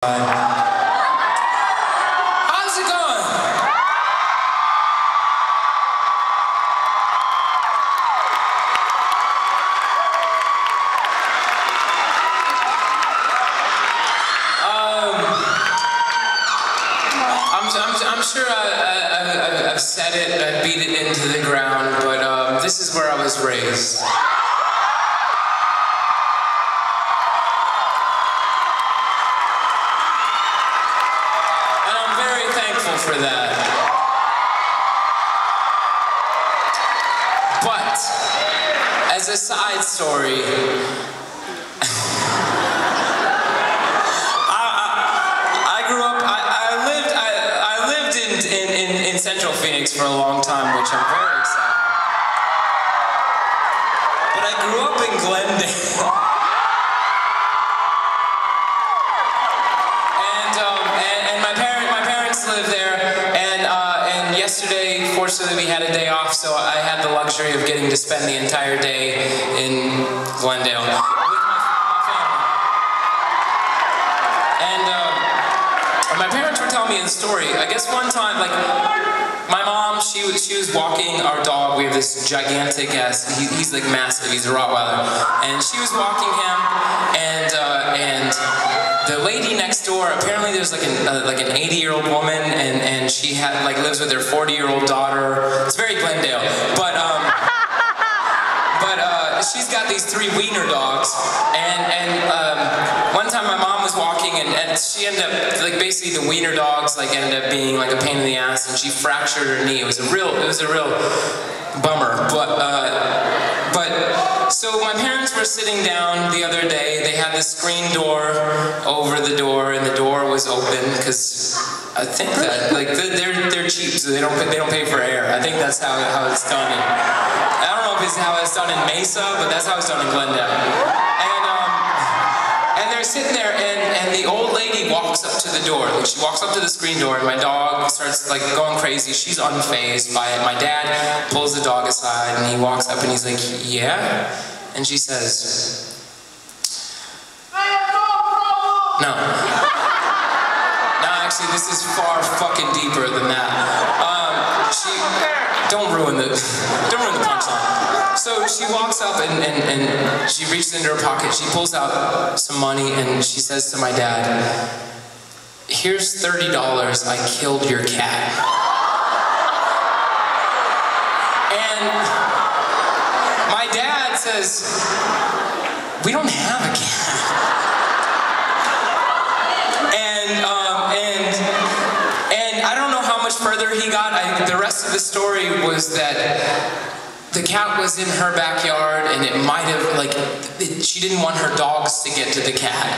How's it going? I'm sure I've said it, I beat it into the ground, but this is where I was raised. For that. But as a side story, I grew up, I lived in Central Phoenix for a long time, which I'm very excited about. But I grew up in Glendale. Live there, and yesterday, fortunately, we had a day off, so I had the luxury of getting to spend the entire day in Glendale with my family. And my parents were telling me a story. I guess one time, like, my mom, she was walking our dog. We have this gigantic ass. He's like massive. He's a Rottweiler, and she was walking him, and the lady next door, apparently there's like an 80-year-old woman, and she lives with her 40-year-old daughter. It's very Glendale, but she's got these 3 wiener dogs, and one time my mom was walking, and she ended up, like, basically the wiener dogs ended up being like a pain in the ass, and she fractured her knee. It was a real bummer, so my parents were sitting down the other day. They had the screen door over the door, and the door was open because I think that they're cheap, so they don't pay for air. I think that's how it's done. I don't know if it's how it's done in Mesa, but that's how it's done in Glendale. And they're sitting there, and the old lady walks up to the door. Like, she walks up to the screen door, and my dog starts going crazy. She's unfazed by it. My dad pulls the dog aside, and he walks up, and he's like, "Yeah?" And she says, "No. No, actually, this is far fucking deeper than that." Don't ruin the punchline. So she walks up and she reaches into her pocket. She pulls out some money and she says to my dad, "Here's $30. I killed your cat." And my dad says, "We don't have a cat." And I don't know how much further he got. The rest of the story was that the cat was in her backyard, and it might have, she didn't want her dogs to get to the cat.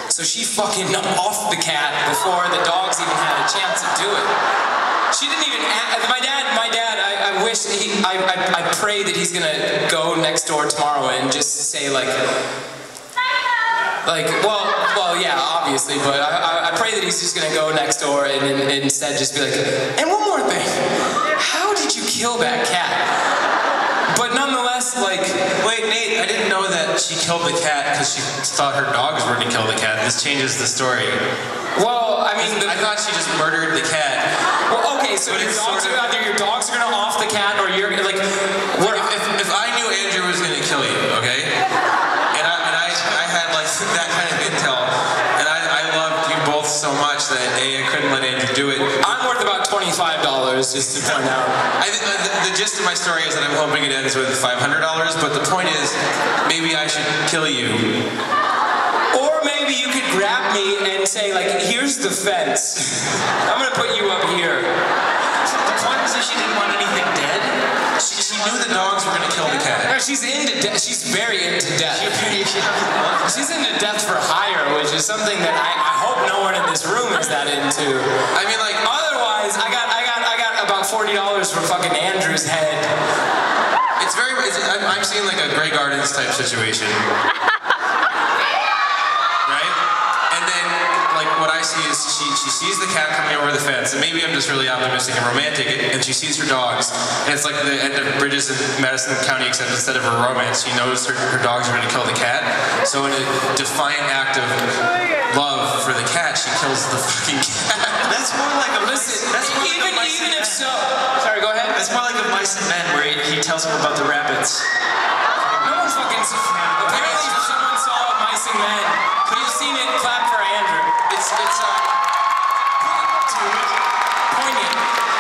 So she fucking offed the cat before the dogs even had a chance to do it. She didn't even my dad, I wish, I pray that he's gonna go next door tomorrow and just say well, yeah, obviously, but I pray that he's just gonna go next door and instead just be like, "And one more thing, how did you kill that cat?" But nonetheless, wait, Nate, I didn't know that she killed the cat because she thought her dogs were gonna kill the cat. This changes the story. Well, I mean, I thought she just murdered the cat. Well, okay, so either your dogs are gonna off the cat, or you're gonna if I knew Andrew was gonna kill you, okay, and I had that kind of intel, and I loved you both so much that I couldn't let Andrew do it. I'm worth about $25, just to point out. I think the gist of my story is that I'm hoping it ends with $500, but the point is, maybe I should kill you. Or maybe you could grab me and say, "Here's the fence. I'm gonna put you up here." The point was that she didn't want anything dead. She knew the dogs were gonna kill the cat. No, she's into death. She's very into death. She's into death for hire, which is something that I hope no one in this room is that into. I mean, otherwise, I got about $40 for fucking Andrew's head. I'm seeing a Grey Gardens type situation. What I see is she sees the cat coming over the fence, and maybe I'm just really optimistic and romantic, and she sees her dogs, and it's like the end of Bridges in Madison County, except instead of a romance, she knows her dogs are going to kill the cat. So in a defiant act of love for the cat, she kills the fucking cat. That's more like a Listen, that's more even, like a mice even and if men. so... Sorry, go ahead. That's more like a Mice and Men where he tells him about the rabbits. No one fucking... Apparently someone saw Mice and Men. But you've seen it, clap for Andrew. It's Poignant.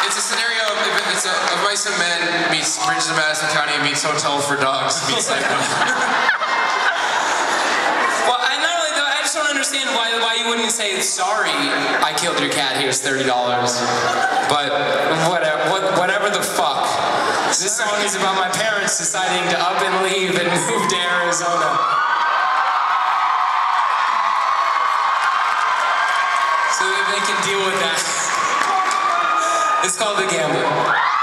It's a scenario of it's a Mice and Men meets Bridges of Madison County meets Hotel for Dogs meets Psycho. Well, and not only though, I just don't understand why you wouldn't say, sorry, I killed your cat, here's $30. But whatever the fuck. This song is about my parents deciding to up and leave and move to Arizona. So that they can deal with that. It's called The Gambler.